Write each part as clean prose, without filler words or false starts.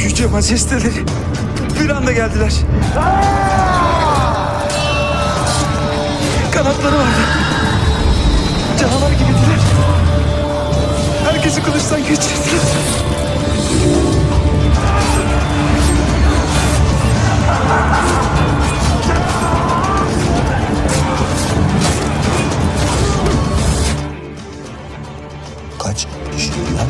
Yüce majesteleri bir anda geldiler. Kanatları vardı. Canavar gibiydiler. Herkesi kılıçtan geçirdiler. Kaç kişiler?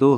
2